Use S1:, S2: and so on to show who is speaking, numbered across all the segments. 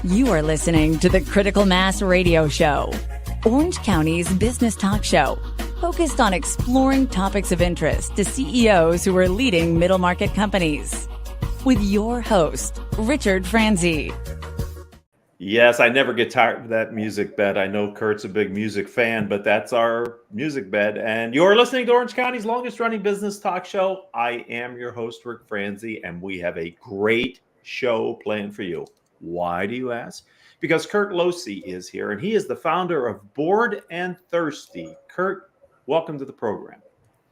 S1: You are listening to the Critical Mass Radio Show, Orange County's business talk show, focused on exploring topics of interest to CEOs who are leading middle market companies. With your host, Richard Franzi.
S2: Yes, I never get tired of that music bed. I know Kurt's a big music fan, but that's our music bed. And you're listening to Orange County's longest running business talk show. I am your host, Rick Franzi, and we have a great show planned for you. Why do you ask? Because Kurt Lohse is here, and he is the founder of Bored and Thirsty. Kurt, welcome to the program.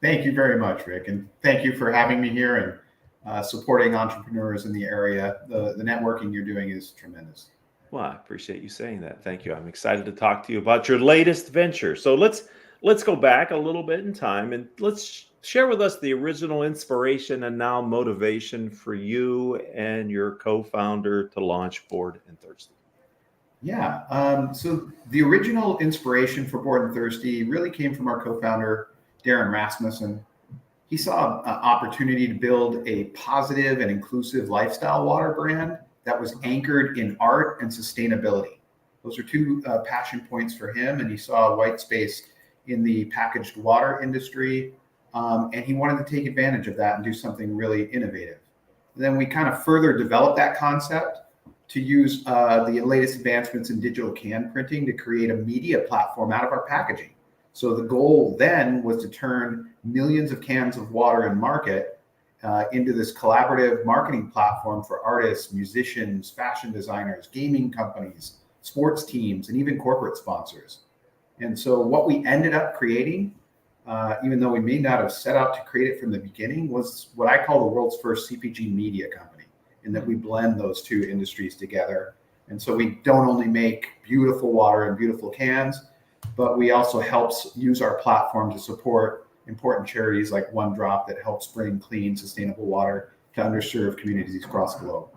S3: Thank you very much, Rick, and thank you for having me here and supporting entrepreneurs in the area. The networking you're doing is tremendous.
S2: Well, I appreciate you saying that. Thank you. I'm excited to talk to you about your latest venture. So let's go back a little bit in time and let's share with us the original inspiration and now motivation for you and your co-founder to launch Bored and Thirsty.
S3: Yeah. So the original inspiration for Bored and Thirsty really came from our co-founder, Darin Rasmussen. He saw an opportunity to build a positive and inclusive lifestyle water brand that was anchored in art and sustainability. Those are two passion points for him, and he saw a white space in the packaged water industry, and he wanted to take advantage of that and do something really innovative. And then we kind of further developed that concept to use the latest advancements in digital can printing to create a media platform out of our packaging. So the goal then was to turn millions of cans of water in market into this collaborative marketing platform for artists, musicians, fashion designers, gaming companies, sports teams, and even corporate sponsors. And so what we ended up creating, even though we may not have set out to create it from the beginning, was what I call the world's first CPG media company, in that we blend those two industries together. And so we don't only make beautiful water and beautiful cans, but we also help use our platform to support important charities like One Drop that helps bring clean, sustainable water to underserved communities across the globe.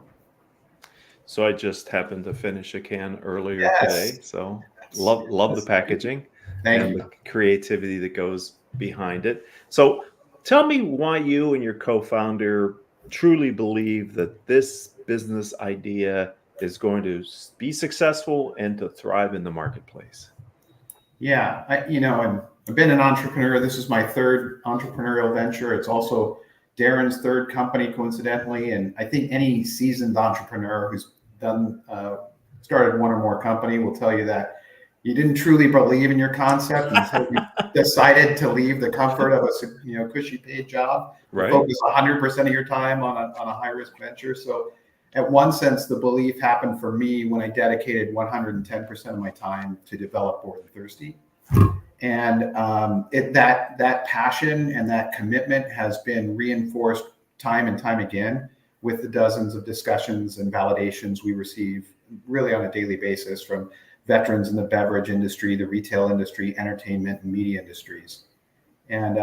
S2: So I just happened to finish a can earlier
S3: Yes.
S2: today. So love the packaging
S3: Thank you.
S2: the creativity that goes behind it. So tell me why you and your co-founder truly believe that this business idea is going to be successful and to thrive in the marketplace.
S3: Yeah, I've been an entrepreneur. This is my third entrepreneurial venture. It's also Darin's third company, coincidentally. And I think any seasoned entrepreneur who's started one or more company will tell you that you didn't truly believe in your concept until you decided to leave the comfort of a cushy paid job, right? Focus 100% of your time on a high risk venture. So, at one sense, the belief happened for me when I dedicated 110% of my time to develop Bored and Thirsty. And that passion and that commitment has been reinforced time and time again with the dozens of discussions and validations we receive really on a daily basis from veterans in the beverage industry, the retail industry, entertainment, and media industries. And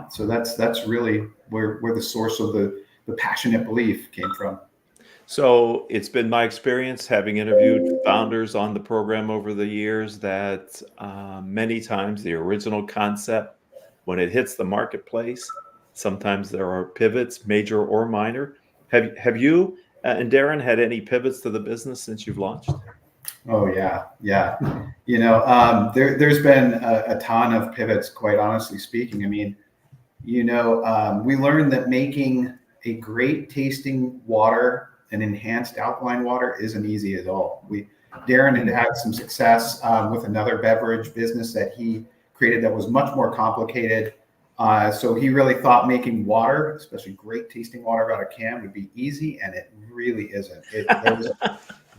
S3: so that's really where the source of the passionate belief came from.
S2: So it's been my experience, having interviewed founders on the program over the years, that many times the original concept, when it hits the marketplace, sometimes there are pivots, major or minor. Have you and Darin had any pivots to the business since you've launched?
S3: Oh, yeah. There's been a ton of pivots, quite honestly speaking. I mean, we learned that making a great tasting water, an enhanced alkaline water, isn't easy at all. Darin had some success with another beverage business that he created that was much more complicated. So he really thought making water, especially great tasting water out of a can, would be easy, and it really isn't.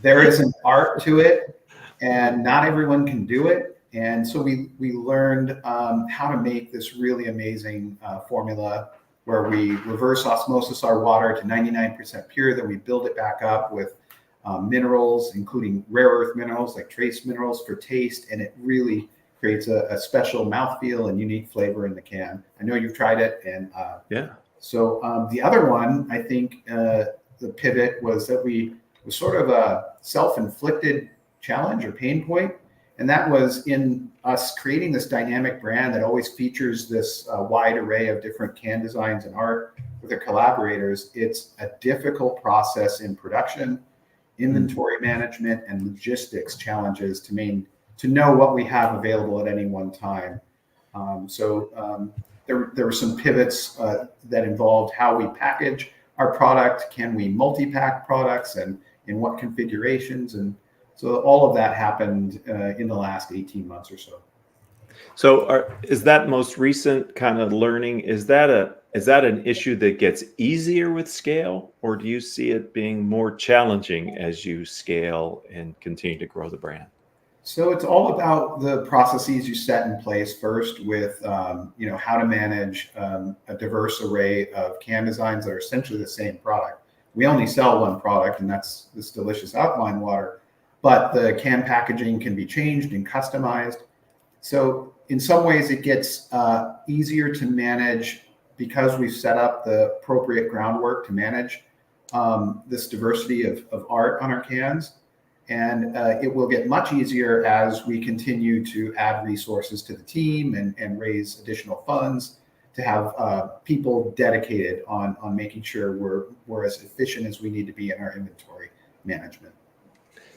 S3: There is an art to it, and not everyone can do it. And so we learned how to make this really amazing formula where we reverse osmosis our water to 99% pure, then we build it back up with minerals, including rare earth minerals like trace minerals for taste, and it really creates a special mouthfeel and unique flavor in the can. I know you've tried it, and So the other one, I think, the pivot was that was sort of a self-inflicted challenge or pain point. And that was in us creating this dynamic brand that always features this wide array of different can designs and art with their collaborators. It's a difficult process in production. inventory management, and logistics challenges to know what we have available at any one time. There were some pivots that involved how we package our product. Can we multi-pack products, and in what configurations? And so all of that happened in the last 18 months or so.
S2: So is that most recent kind of learning, is that an issue that gets easier with scale, or do you see it being more challenging as you scale and continue to grow the brand?
S3: So it's all about the processes you set in place first with, how to manage a diverse array of can designs that are essentially the same product. We only sell one product, and that's this delicious alkaline water, but the can packaging can be changed and customized. So in some ways it gets easier to manage because we've set up the appropriate groundwork to manage this diversity of art on our cans. And it will get much easier as we continue to add resources to the team and raise additional funds to have people dedicated on making sure we're as efficient as we need to be in our inventory management.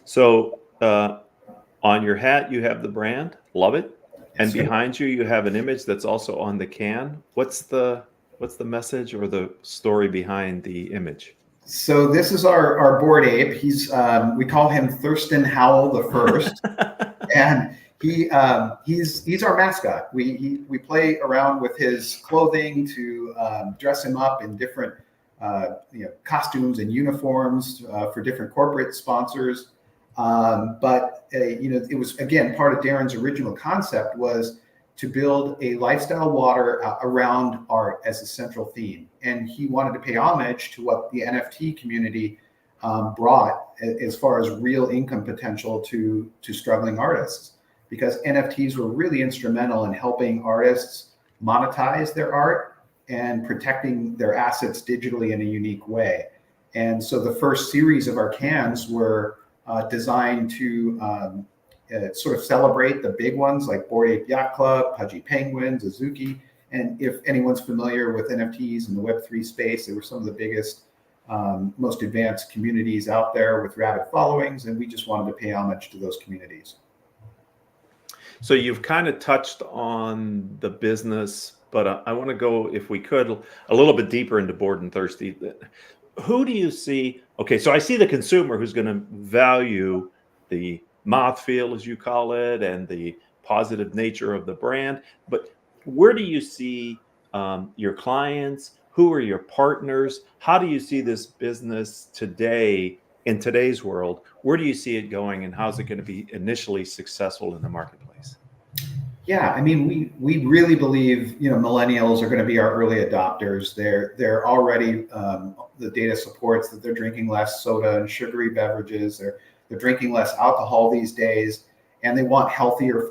S2: So on your hat, you have the brand, love it. And
S3: Yes,
S2: behind you have an image that's also on the can. What's the message or the story behind the image?
S3: So this is our bored ape. He's we call him Thurston Howell the First, and he's our mascot. We play around with his clothing to dress him up in different costumes and uniforms for different corporate sponsors. But it was, again, part of Darin's original concept was to build a lifestyle water around art as a central theme. And he wanted to pay homage to what the NFT community brought as far as real income potential to struggling artists, because NFTs were really instrumental in helping artists monetize their art and protecting their assets digitally in a unique way. And so the first series of our cans were designed to sort of celebrate the big ones like Bored Ape Yacht Club, Pudgy Penguins, Azuki. And if anyone's familiar with NFTs in the Web3 space, they were some of the biggest, most advanced communities out there with rabid followings. And we just wanted to pay homage to those communities.
S2: So you've kind of touched on the business, but I want to go, if we could, a little bit deeper into Bored and Thirsty. Who do you see? Okay, so I see the consumer who's going to value the mouthfeel, as you call it, and the positive nature of the brand. But where do you see your clients? Who are your partners? How do you see this business today in today's world? Where do you see it going, and how's it going to be initially successful in the marketplace?
S3: Yeah, I mean, we really believe millennials are going to be our early adopters. They're already the data supports that they're drinking less soda and sugary beverages. They're drinking less alcohol these days, and they want healthier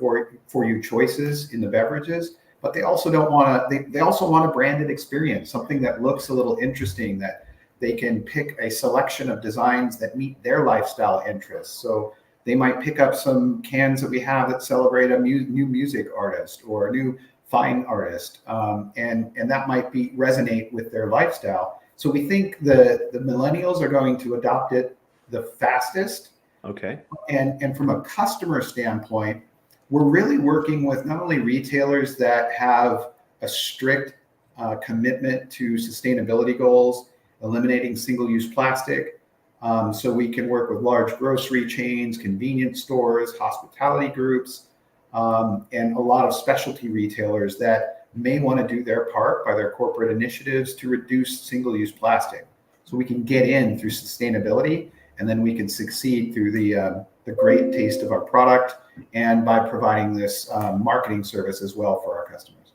S3: for you choices in the beverages. But they also don't want to. They also want a branded experience, something that looks a little interesting, that they can pick a selection of designs that meet their lifestyle interests. So they might pick up some cans that we have that celebrate a new music artist or a new fine artist, and that might resonate with their lifestyle. So we think the millennials are going to adopt it the fastest.
S2: Okay.
S3: And from a customer standpoint, we're really working with not only retailers that have a strict commitment to sustainability goals, eliminating single-use plastic. So we can work with large grocery chains, convenience stores, hospitality groups, and a lot of specialty retailers that may want to do their part by their corporate initiatives to reduce single-use plastic. So we can get in through sustainability, and then we can succeed through the great taste of our product and by providing this marketing service as well for our customers.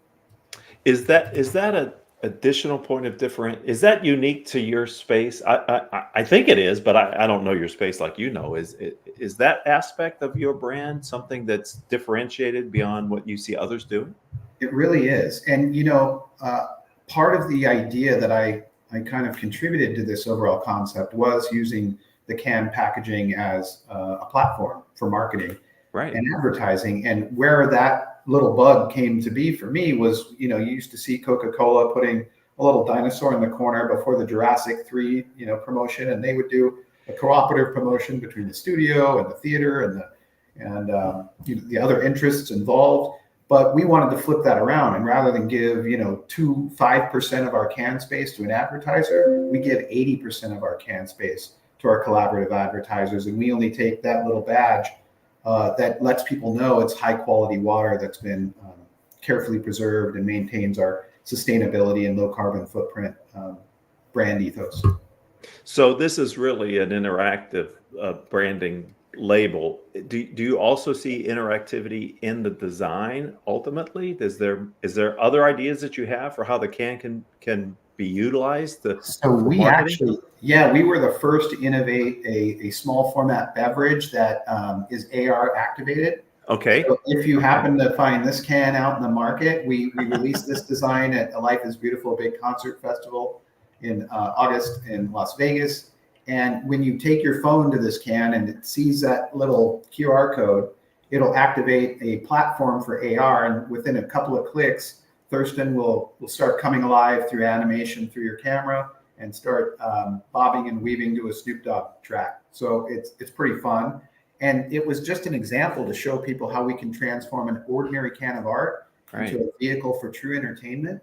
S2: Is that an additional point of different? Is that unique to your space? I think it is, but I don't know your space like you know. Is that aspect of your brand something that's differentiated beyond what you see others doing?
S3: It really is. And part of the idea that I kind of contributed to this overall concept was using the can packaging as a platform for marketing, right, and advertising. And where that little bug came to be for me was, you used to see Coca-Cola putting a little dinosaur in the corner before the Jurassic 3, promotion, and they would do a cooperative promotion between the studio and the theater and the other interests involved. But we wanted to flip that around, and rather than give 5% of our can space to an advertiser, we give 80% of our can space to our collaborative advertisers, and we only take that little badge that lets people know it's high quality water that's been carefully preserved and maintains our sustainability and low carbon footprint brand ethos.
S2: So this is really an interactive branding label. Do you also see interactivity in the design ultimately? Is there other ideas that you have for how the can be utilized?
S3: So we actually, we were the first to innovate a small format beverage that is AR activated.
S2: Okay.
S3: So if you happen to find this can out in the market, we released this design at Life is Beautiful, big concert festival in August in Las Vegas. And when you take your phone to this can and it sees that little QR code, it'll activate a platform for AR. And within a couple of clicks, Thurston will start coming alive through animation through your camera and start bobbing and weaving to a Snoop Dogg track. So it's pretty fun. And it was just an example to show people how we can transform an ordinary can of art into a vehicle for true entertainment.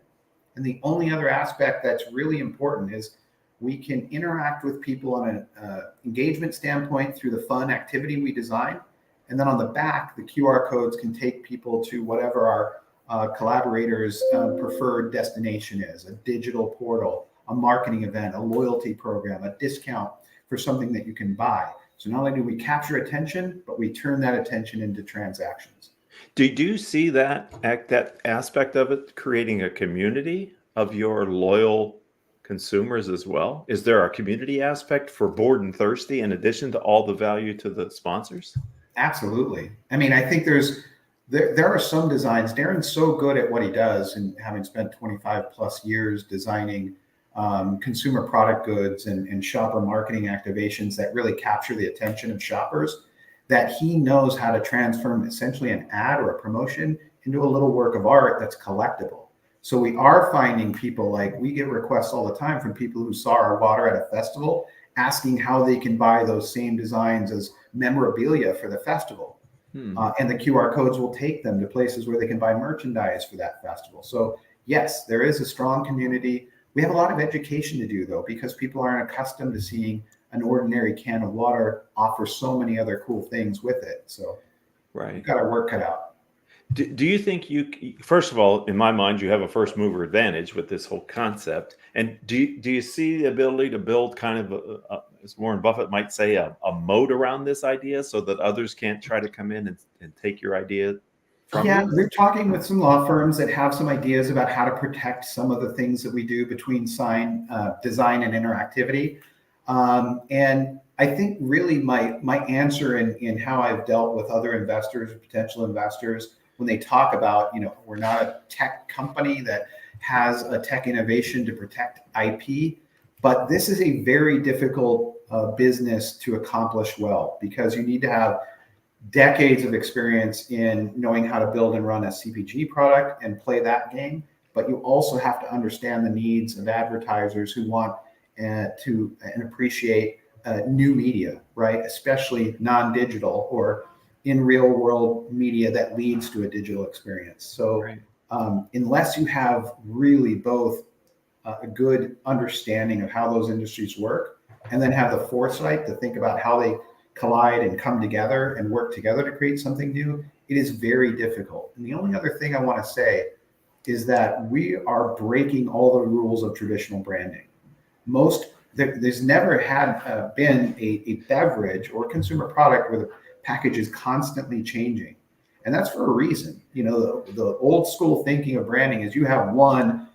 S3: And the only other aspect that's really important is we can interact with people on an engagement standpoint through the fun activity we design. And then on the back, the QR codes can take people to whatever our collaborators' preferred destination is, a digital portal, a marketing event, a loyalty program, a discount for something that you can buy. So not only do we capture attention, but we turn that attention into transactions.
S2: Do you see that aspect of it creating a community of your loyal consumers as well? Is there a community aspect for Bored and Thirsty in addition to all the value to the sponsors?
S3: Absolutely. I mean, I think there are some designs. Darin's so good at what he does, and having spent 25 plus years designing consumer product goods and shopper marketing activations that really capture the attention of shoppers, that he knows how to transform essentially an ad or a promotion into a little work of art that's collectible. So we are finding people, like we get requests all the time from people who saw our water at a festival asking how they can buy those same designs as memorabilia for the festival. And the QR codes will take them to places where they can buy merchandise for that festival. So yes, there is a strong community. We have a lot of education to do though, because people aren't accustomed to seeing an ordinary can of water offer so many other cool things with it. So we've got our work cut out.
S2: Do you think first of all, in my mind, you have a first mover advantage with this whole concept. And do you see the ability to build kind of, as Warren Buffett might say, a moat around this idea so that others can't try to come in and take your idea from you?
S3: We're talking with some law firms that have some ideas about how to protect some of the things that we do between design and interactivity. And I think really my answer in how I've dealt with other investors, potential investors, when they talk about, we're not a tech company that has a tech innovation to protect IP, but this is a very difficult business to accomplish well, because you need to have decades of experience in knowing how to build and run a CPG product and play that game. But you also have to understand the needs of advertisers who want to appreciate new media, right? Especially non-digital or in real world media that leads to a digital experience. So unless you have really both a good understanding of how those industries work, and then have the foresight to think about how they collide and come together and work together to create something new, it is very difficult. And the only other thing I want to say is that we are breaking all the rules of traditional branding. There's never had been a beverage or consumer product where the package is constantly changing. And that's for a reason. The old school thinking of branding is you have one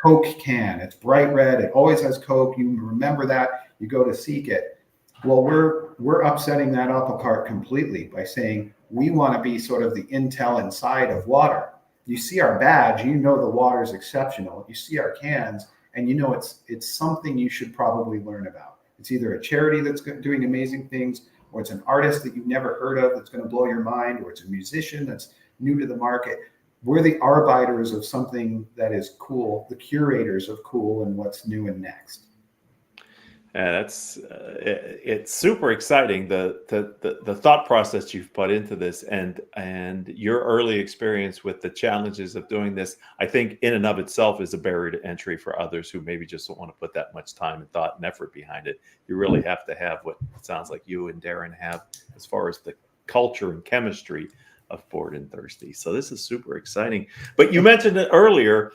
S3: Coke can. It's bright red. It always has Coke. You remember that. You go to seek it. Well, we're upsetting that apple cart completely by saying we want to be sort of the Intel inside of water. You see our badge, the water is exceptional. You see our cans, and it's something you should probably learn about. It's either a charity that's doing amazing things, or it's an artist that you've never heard of that's going to blow your mind, or it's a musician that's new to the market. We're the arbiters of something that is cool, the curators of cool and what's new and next.
S2: That's it's super exciting, the thought process you've put into this, and your early experience with the challenges of doing this. I think in and of itself is a barrier to entry for others who maybe just don't want to put that much time and thought and effort behind it. You really have to have what it sounds like you and Darin have as far as the culture and chemistry of Bored and Thirsty. So this is super exciting. But you mentioned it earlier.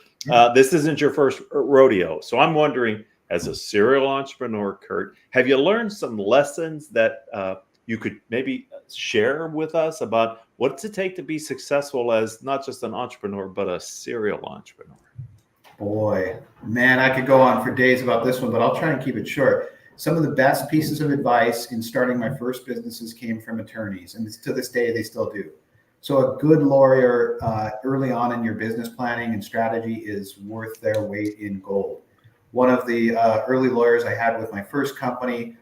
S2: This isn't your first rodeo, so I'm wondering, as a serial entrepreneur, Kurt, have you learned some lessons that you could maybe share with us about what's it take to be successful as not just an entrepreneur, but a serial entrepreneur?
S3: Boy, man, I could go on for days about this one, but I'll try and keep it short. Some of the best pieces of advice in starting my first businesses came from attorneys, and to this day, they still do. So a good lawyer early on in your business planning and strategy is worth their weight in gold. One of the early lawyers I had with my first company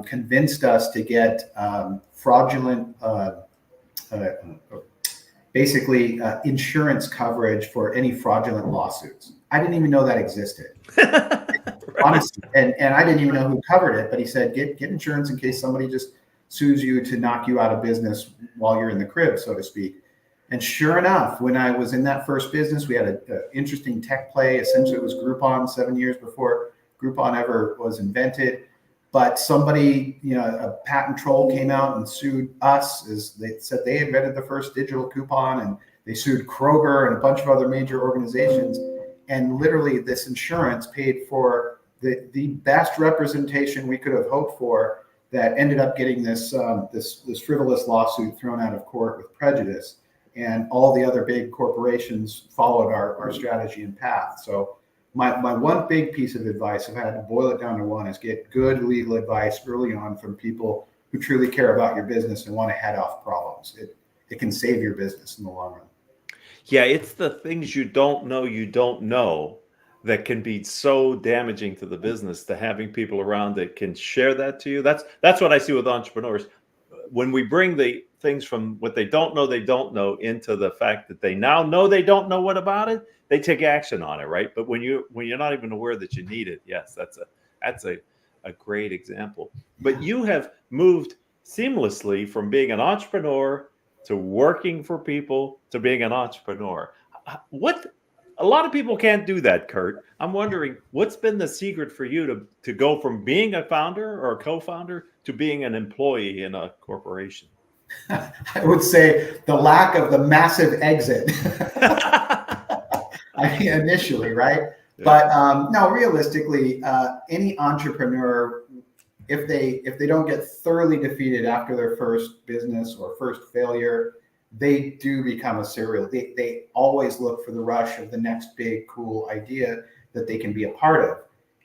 S3: convinced us to get fraudulent, basically insurance coverage for any fraudulent lawsuits. I didn't even know that existed. Honestly, and I didn't even know who covered it, but he said, get insurance in case somebody just sues you to knock you out of business while you're in the crib, so to speak. And sure enough, when I was in that first business, we had an interesting tech play. Essentially, it was Groupon 7 years before Groupon ever was invented. But somebody, a patent troll came out and sued us, as they said they invented the first digital coupon, and they sued Kroger and a bunch of other major organizations. And literally, this insurance paid for the best representation we could have hoped for. That ended up getting this frivolous lawsuit thrown out of court with prejudice. And all the other big corporations followed our strategy and path. So my one big piece of advice, if I had to boil it down to one, is get good legal advice early on from people who truly care about your business and want to head off problems. It can save your business in the long run.
S2: Yeah, it's the things you don't know that can be so damaging to the business, to having people around that can share that to you. That's what I see with entrepreneurs. When we bring the things from what they don't know into the fact that they now know they don't know what about it, they take action on it, right? But when you're not even aware that you need it, yes, that's a great example. But you have moved seamlessly from being an entrepreneur to working for people to being an entrepreneur. A lot of people can't do that, Kurt. I'm wondering, what's been the secret for you to go from being a founder or a co-founder to being an employee in a corporation?
S3: I would say the lack of the massive exit. Initially, right? Yeah. But no, realistically, any entrepreneur, if they don't get thoroughly defeated after their first business or first failure, they do become a serial. They always look for the rush of the next big cool idea that they can be a part of.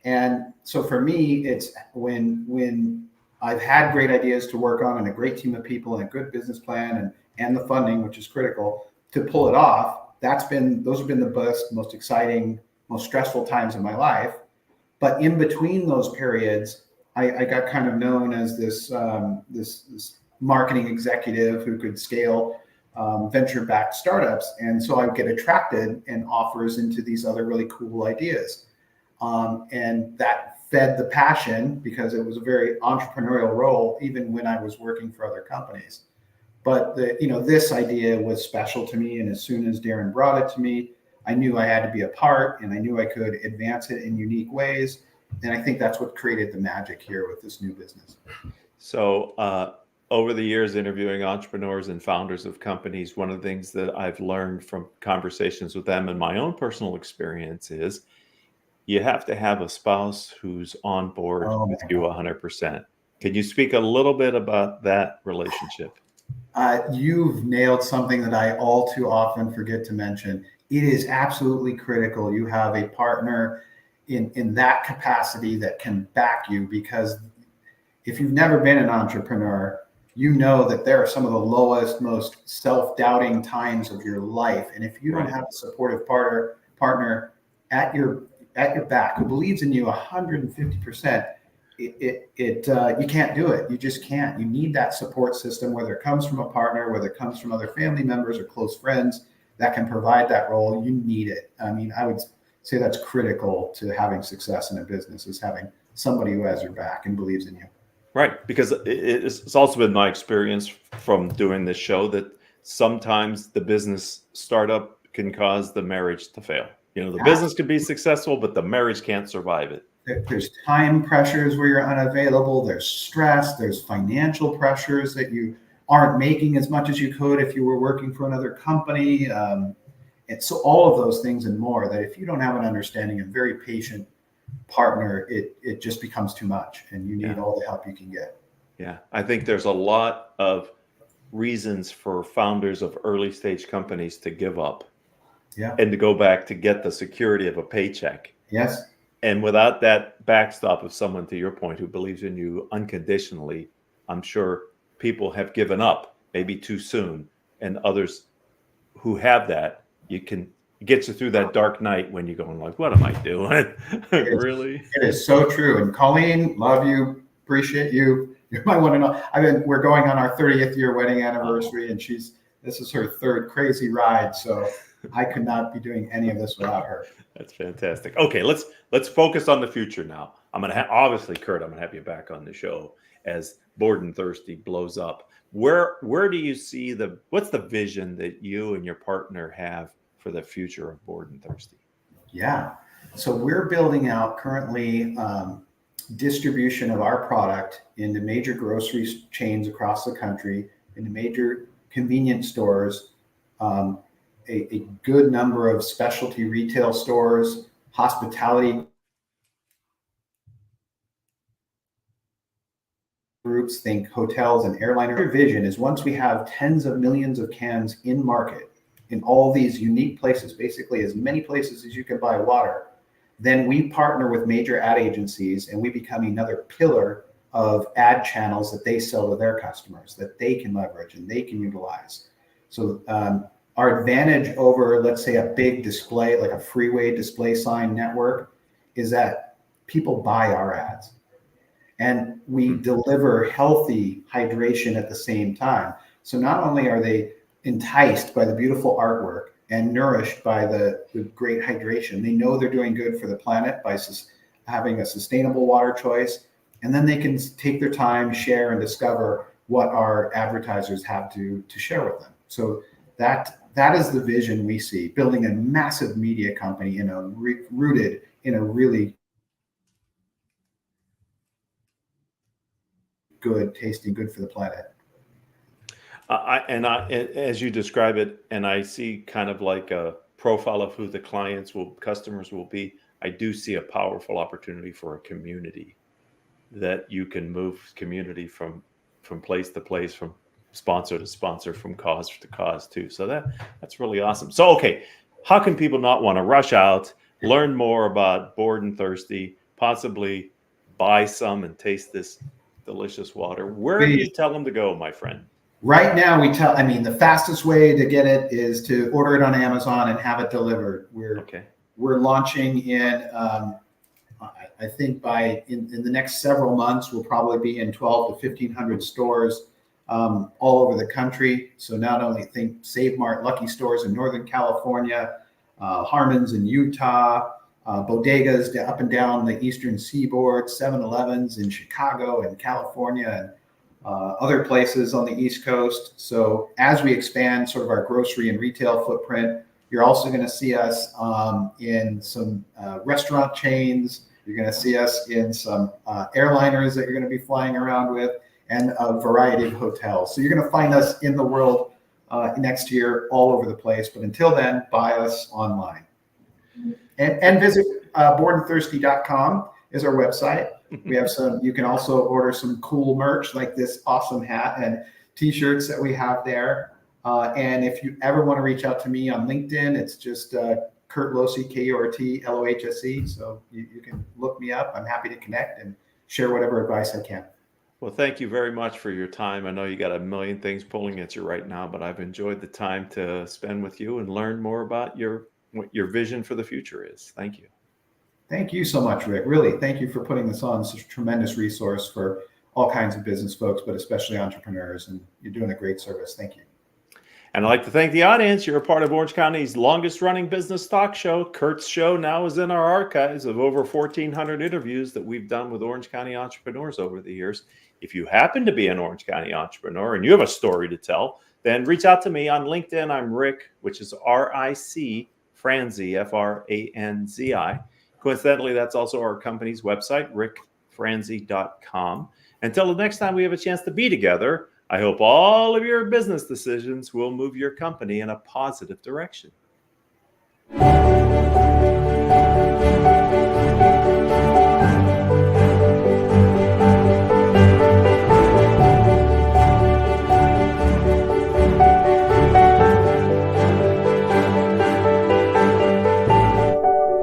S3: And so for me, it's when I've had great ideas to work on and a great team of people and a good business plan and the funding, which is critical to pull it off. Those have been the best, most exciting, most stressful times of my life. But in between those periods, I got kind of known as this marketing executive who could scale venture-backed startups. And so I would get attracted and offers into these other really cool ideas. And that fed the passion because it was a very entrepreneurial role, even when I was working for other companies. But this idea was special to me. And as soon as Darin brought it to me, I knew I had to be a part, and I knew I could advance it in unique ways. And I think that's what created the magic here with this new business.
S2: So over the years, interviewing entrepreneurs and founders of companies, one of the things that I've learned from conversations with them and my own personal experience is you have to have a spouse who's on board with you 100%. Can you speak a little bit about that relationship?
S3: You've nailed something that I all too often forget to mention. It is absolutely critical you have a partner in that capacity that can back you, because if you've never been an entrepreneur, you know that there are some of the lowest, most self-doubting times of your life. And if you don't have a supportive partner at your back who believes in you 150%, you can't do it. You just can't. You need that support system, whether it comes from a partner, whether it comes from other family members or close friends that can provide that role. You need it. I mean, I would say that's critical to having success in a business, is having somebody who has your back and believes in you.
S2: Right, because it's also been my experience from doing this show that sometimes the business startup can cause the marriage to fail. You know, the business could be successful, but the marriage can't survive it.
S3: There's time pressures where you're unavailable. There's stress. There's financial pressures that you aren't making as much as you could if you were working for another company. And so all of those things and more, that if you don't have an understanding and very patient partner, it just becomes too much, and you need all the help you can get.
S2: Yeah, I think there's a lot of reasons for founders of early stage companies to give up.
S3: Yeah.
S2: And to go back to get the security of a paycheck.
S3: Yes.
S2: And without that backstop of someone, to your point, who believes in you unconditionally, I'm sure people have given up maybe too soon. And others who have that, it gets you through that dark night when you're going like, what am I doing? Really?
S3: It is so true. And Colleen, love you, appreciate you. You might want to know. We're going on our 30th year wedding anniversary, and this is her third crazy ride. So I could not be doing any of this without her.
S2: That's fantastic. Okay, let's focus on the future now. I'm gonna obviously, Kurt, I'm gonna have you back on the show as Bored and Thirsty blows up. Where do you see what's the vision that you and your partner have for the future of Bored and Thirsty?
S3: Yeah, so we're building out currently distribution of our product into major grocery chains across the country, into major convenience stores. A good number of specialty retail stores, hospitality groups, think hotels and airliner. Our vision is once we have tens of millions of cans in market in all these unique places, basically as many places as you can buy water, then we partner with major ad agencies and we become another pillar of ad channels that they sell to their customers, that they can leverage and they can utilize. So our advantage over, let's say, a big display, like a freeway display sign network, is that people buy our ads. And we deliver healthy hydration at the same time. So not only are they enticed by the beautiful artwork and nourished by the great hydration, they know they're doing good for the planet by having a sustainable water choice. And then they can take their time, share, and discover what our advertisers have to share with them. So that is the vision we see, building a massive media company rooted in a really good, tasting, good for the planet.
S2: As you describe it, and I see kind of like a profile of who the customers will be, I do see a powerful opportunity for a community, that you can move community from place to place, from sponsor to sponsor, from cause to cause too. So that's really awesome. So, okay, how can people not want to rush out, learn more about Bored and Thirsty, possibly buy some and taste this delicious water? Where do you tell them to go, my friend?
S3: Right now, the fastest way to get it is to order it on Amazon and have it delivered. We're launching in, I think in the next several months, we'll probably be in 12 to 1,500 stores all over the country. So not only think Save Mart, Lucky Stores in Northern California, Harmon's in Utah, bodegas up and down the Eastern Seaboard, 7-Elevens in Chicago and California, and other places on the East Coast. So as we expand sort of our grocery and retail footprint, you're also going to see us in some restaurant chains. You're going to see us in some airliners that you're going to be flying around with, and a variety of hotels. So you're going to find us in the world next year all over the place. But until then, buy us online. And visit boredandthirsty.com is our website. We have you can also order some cool merch like this awesome hat and t-shirts that we have there. And if you ever want to reach out to me on LinkedIn, it's just Kurt Lohse, KURT LOHSE. So you can look me up. I'm happy to connect and share whatever advice I can.
S2: Well, thank you very much for your time. I know you got a million things pulling at you right now, but I've enjoyed the time to spend with you and learn more about what your vision for the future is. Thank you.
S3: Thank you so much, Rick. Really, thank you for putting this on. It's a tremendous resource for all kinds of business folks, but especially entrepreneurs, and you're doing a great service. Thank you.
S2: And I'd like to thank the audience. You're a part of Orange County's longest running business talk show. Kurt's show now is in our archives of over 1,400 interviews that we've done with Orange County entrepreneurs over the years. If you happen to be an Orange County entrepreneur and you have a story to tell, then reach out to me on LinkedIn. I'm Rick, which is R-I-C, Franzi, F-R-A-N-Z-I. Coincidentally, that's also our company's website, rickfranzi.com. Until the next time we have a chance to be together, I hope all of your business decisions will move your company in a positive direction.